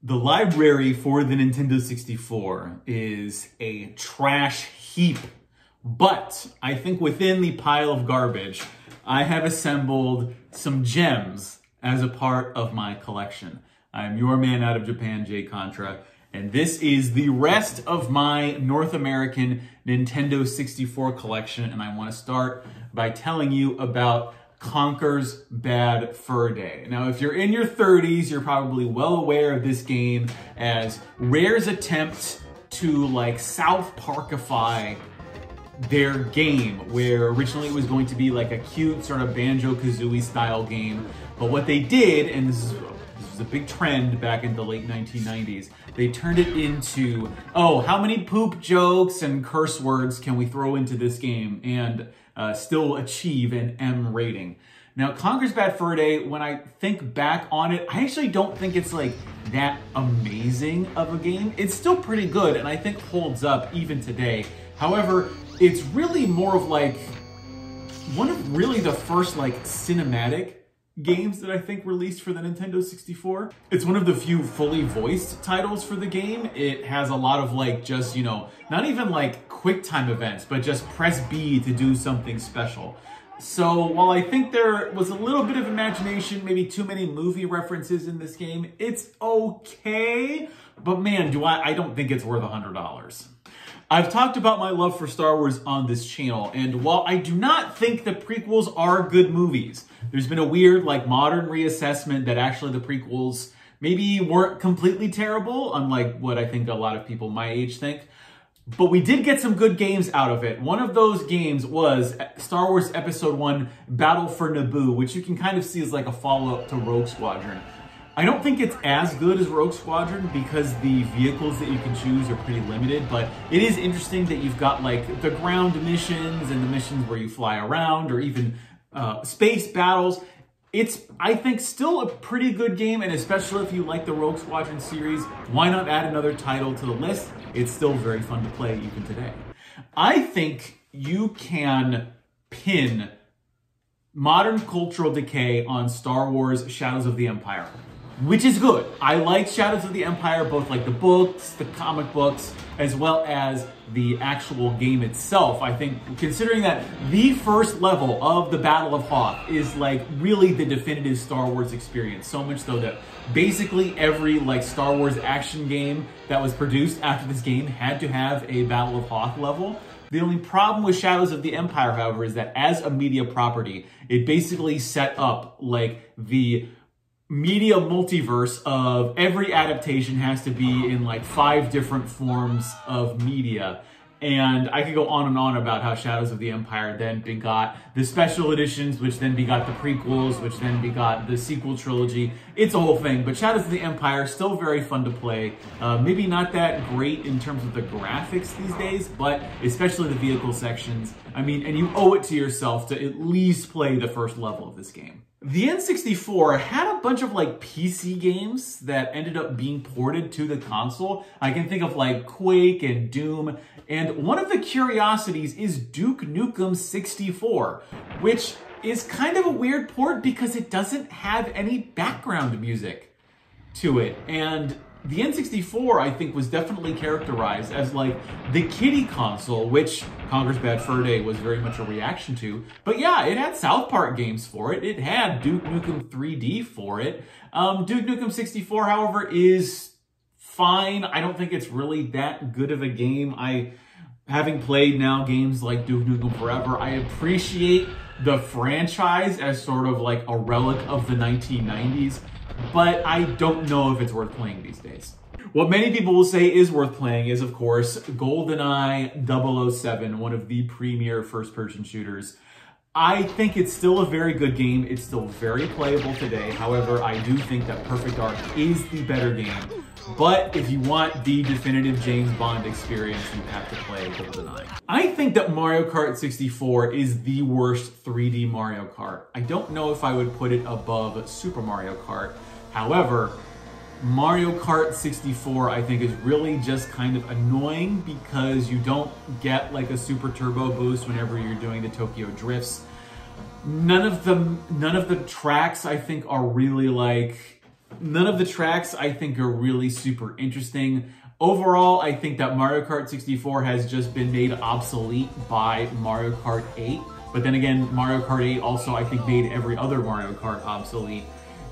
The library for the Nintendo 64 is a trash heap, but I think within the pile of garbage, I have assembled some gems as a part of my collection. I'm your man out of Japan, Jay Contra, and this is the rest of my North American Nintendo 64 collection, and I want to start by telling you about Conkers Bad Fur Day. Now, if you're in your 30s, you're probably well aware of this game as Rare's attempt to like South Parkify their game, where originally it was going to be like a cute sort of Banjo-Kazooie style game. But what they did, and this was a big trend back in the late 1990s, they turned it into, oh, how many poop jokes and curse words can we throw into this game and still achieve an M rating. Now, Conkers Bad Fur Day, when I think back on it, I actually don't think it's like that amazing of a game. It's still pretty good and I think holds up even today. However, it's really more of like one of really the first like cinematic games that I think released for the Nintendo 64. It's one of the few fully voiced titles for the game. It has a lot of like just, you know, not even like quick time events, but just press B to do something special. So while I think there was a little bit of imagination, maybe too many movie references in this game, it's okay, but man, I don't think it's worth $100. I've talked about my love for Star Wars on this channel, and while I do not think the prequels are good movies, there's been a weird, like, modern reassessment that actually the prequels maybe weren't completely terrible, unlike what I think a lot of people my age think. But we did get some good games out of it. One of those games was Star Wars Episode 1 Battle for Naboo, which you can kind of see as like a follow-up to Rogue Squadron. I don't think it's as good as Rogue Squadron because the vehicles that you can choose are pretty limited, but it is interesting that you've got like the ground missions and the missions where you fly around, or even space battles. It's, I think, still a pretty good game, and especially if you like the Rogue Squadron series, why not add another title to the list? It's still very fun to play even today. I think you can pin modern cultural decay on Star Wars Shadows of the Empire, which is good. I like Shadows of the Empire, both like the books, the comic books, as well as the actual game itself. I think considering that the first level of the Battle of Hoth is like really the definitive Star Wars experience, so much so that basically every like Star Wars action game that was produced after this game had to have a Battle of Hoth level. The only problem with Shadows of the Empire, however, is that as a media property, it basically set up like the media multiverse of every adaptation has to be in like 5 different forms of media. And I could go on and on about how Shadows of the Empire then begot the special editions, which then begot the prequels, which then begot the sequel trilogy. It's a whole thing, but Shadows of the Empire, still very fun to play. Maybe not that great in terms of the graphics these days, but especially the vehicle sections. I mean, and you owe it to yourself to at least play the first level of this game. The N64 had a bunch of like PC games that ended up being ported to the console. I can think of like Quake and Doom, and one of the curiosities is Duke Nukem 64, which is kind of a weird port because it doesn't have any background music to it. And the N64, I think, was definitely characterized as like the kiddie console, which Conkers Bad Fur Day was very much a reaction to. But yeah, it had South Park games for it. It had Duke Nukem 3D for it. Duke Nukem 64, however, is fine. I don't think it's really that good of a game. Having played now games like Duke Nukem Forever, I appreciate the franchise as sort of like a relic of the 1990s. But I don't know if it's worth playing these days. What many people will say is worth playing is, of course, GoldenEye 007, one of the premier first-person shooters. I think it's still a very good game. It's still very playable today. However, I do think that Perfect Dark is the better game. But if you want the definitive James Bond experience, you have to play GoldenEye. I think that Mario Kart 64 is the worst 3D Mario Kart. I don't know if I would put it above Super Mario Kart. However, Mario Kart 64, I think, is really just kind of annoying because you don't get like a super turbo boost whenever you're doing the Tokyo drifts. None of the tracks, I think, are really like None of the tracks I think are really super interesting. Overall, I think that Mario Kart 64 has just been made obsolete by Mario Kart 8. But then again, Mario Kart 8 also, I think, made every other Mario Kart obsolete.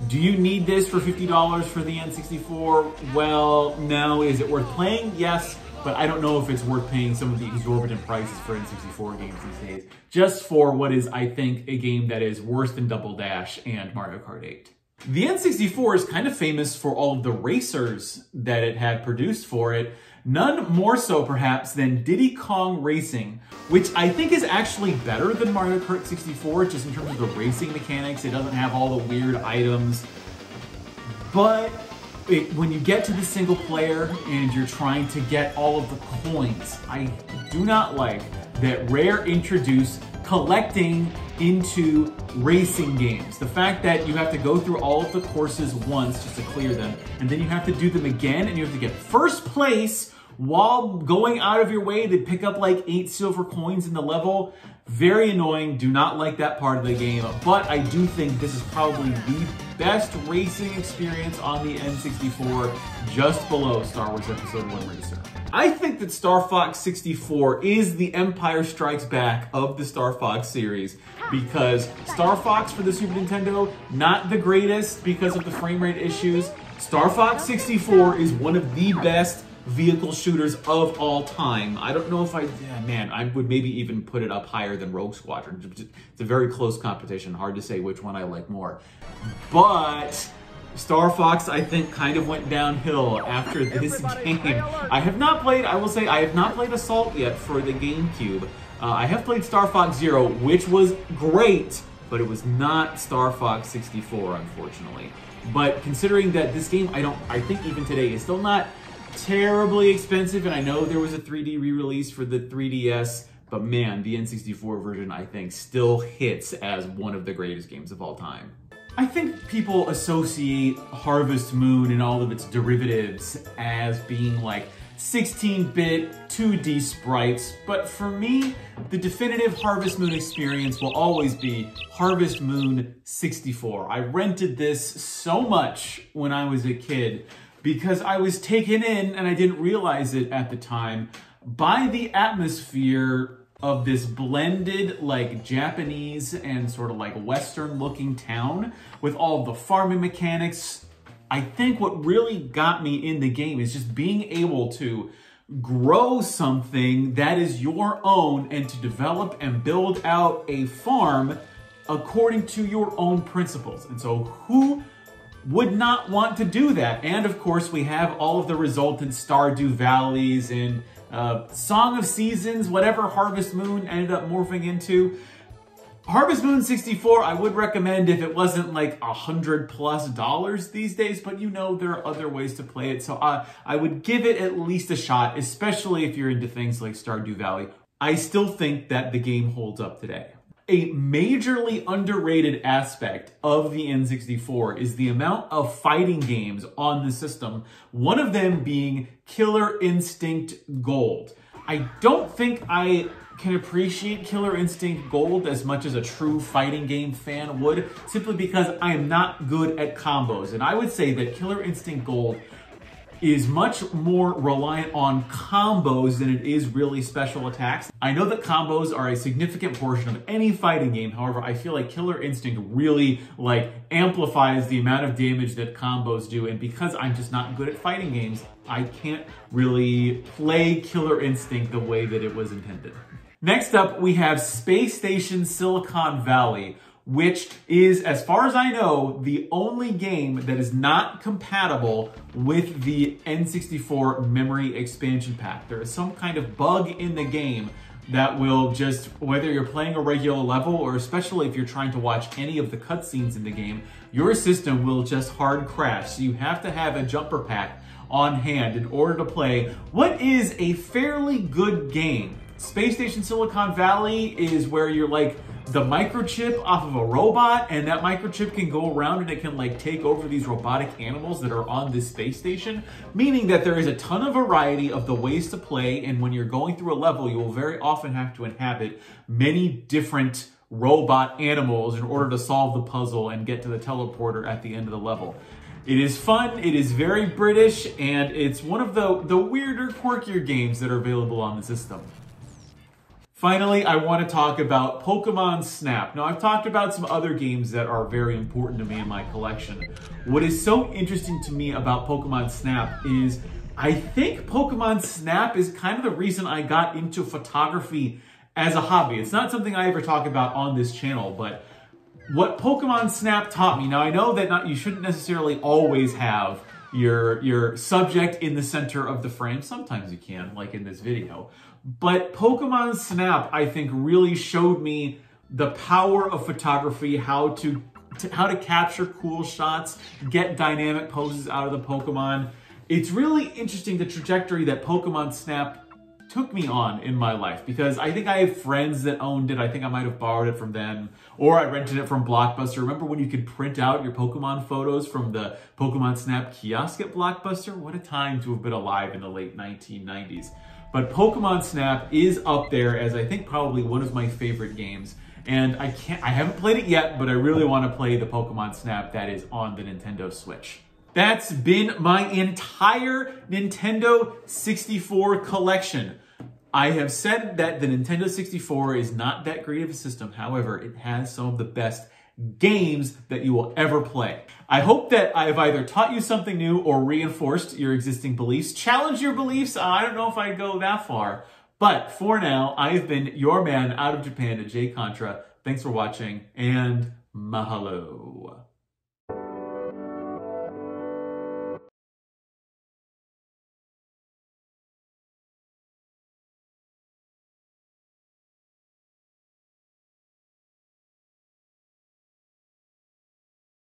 Do you need this for $50 for the N64? Well, no. Is it worth playing? Yes, but I don't know if it's worth paying some of the exorbitant prices for N64 games these days, just for what is, I think, a game that is worse than Double Dash and Mario Kart 8. The N64 is kind of famous for all of the racers that it had produced for it, none more so perhaps than Diddy Kong Racing, which I think is actually better than Mario Kart 64, just in terms of the racing mechanics. It doesn't have all the weird items, but when you get to the single player and you're trying to get all of the coins, I do not like that Rare introduced collecting into racing games. The fact that you have to go through all of the courses once just to clear them, and then you have to do them again, and you have to get first place while going out of your way to pick up like 8 silver coins in the level. Very annoying. Do not like that part of the game, but I do think this is probably the best racing experience on the N64, just below Star Wars Episode 1 Racer. I think that Star Fox 64 is the Empire Strikes Back of the Star Fox series, because Star Fox for the Super Nintendo, not the greatest because of the frame rate issues. Star Fox 64 is one of the best vehicle shooters of all time. I don't know if I would maybe even put it up higher than Rogue Squadron. It's a very close competition. Hard to say which one I like more. But Star Fox, I think, kind of went downhill after this game. I will say, I have not played Assault yet for the GameCube. I have played Star Fox Zero, which was great, but it was not Star Fox 64, unfortunately. But considering that this game, I think even today, is still not terribly expensive, and I know there was a 3D re-release for the 3DS, but man, the N64 version, I think, still hits as one of the greatest games of all time. I think people associate Harvest Moon and all of its derivatives as being like 16-bit 2D sprites, but for me, the definitive Harvest Moon experience will always be Harvest Moon 64. I rented this so much when I was a kid because I was taken in, and I didn't realize it at the time, by the atmosphere of this blended like Japanese and sort of like Western looking town with all the farming mechanics. I think what really got me in the game is just being able to grow something that is your own and to develop and build out a farm according to your own principles. And so who would not want to do that? And of course, we have all of the resultant Stardew Valleys and Song of Seasons, whatever Harvest Moon ended up morphing into. Harvest Moon 64, I would recommend if it wasn't like $100+ these days, but you know there are other ways to play it. So I would give it at least a shot, especially if you're into things like Stardew Valley. I still think that the game holds up today. A majorly underrated aspect of the N64 is the amount of fighting games on the system, one of them being Killer Instinct Gold. I don't think I can appreciate Killer Instinct Gold as much as a true fighting game fan would, simply because I am not good at combos. And I would say that Killer Instinct Gold is much more reliant on combos than it is really special attacks. I know that combos are a significant portion of any fighting game. However, I feel like Killer Instinct really like amplifies the amount of damage that combos do. And because I'm just not good at fighting games, I can't really play Killer Instinct the way that it was intended. Next up, we have Space Station Silicon Valley, which is, as far as I know, the only game that is not compatible with the N64 memory expansion pack. There is some kind of bug in the game that will just, whether you're playing a regular level or especially if you're trying to watch any of the cutscenes in the game, your system will just hard crash. So you have to have a jumper pack on hand in order to play what is a fairly good game. Space Station Silicon Valley is where you're like the microchip off of a robot, and that microchip can go around and it can like take over these robotic animals that are on this space station, meaning that there is a ton of variety of the ways to play, and when you're going through a level, you will very often have to inhabit many different robot animals in order to solve the puzzle and get to the teleporter at the end of the level. It is fun, it is very British, and it's one of the weirder, quirkier games that are available on the system. Finally, I want to talk about Pokemon Snap. Now, I've talked about some other games that are very important to me in my collection. What is so interesting to me about Pokemon Snap is I think Pokemon Snap is kind of the reason I got into photography as a hobby. It's not something I ever talk about on this channel, but what Pokemon Snap taught me, now I know that you shouldn't necessarily always have your subject in the center of the frame. Sometimes you can, like in this video. But Pokemon Snap, I think, really showed me the power of photography, how to capture cool shots, get dynamic poses out of the Pokemon. It's really interesting the trajectory that Pokemon Snap took me on in my life, because I think I have friends that owned it. I think I might have borrowed it from them, or I rented it from Blockbuster. Remember when you could print out your Pokemon photos from the Pokemon Snap kiosk at Blockbuster? What a time to have been alive in the late 1990s. But Pokemon Snap is up there as I think probably one of my favorite games. And I haven't played it yet, but I really want to play the Pokemon Snap that is on the Nintendo Switch. That's been my entire Nintendo 64 collection. I have said that the Nintendo 64 is not that great of a system. However, it has some of the best games that you will ever play. I hope that I have either taught you something new or reinforced your existing beliefs. Challenge your beliefs. I don't know if I'd go that far. But for now, I've been your man out of Japan, Jay Contra. Thanks for watching, and mahalo.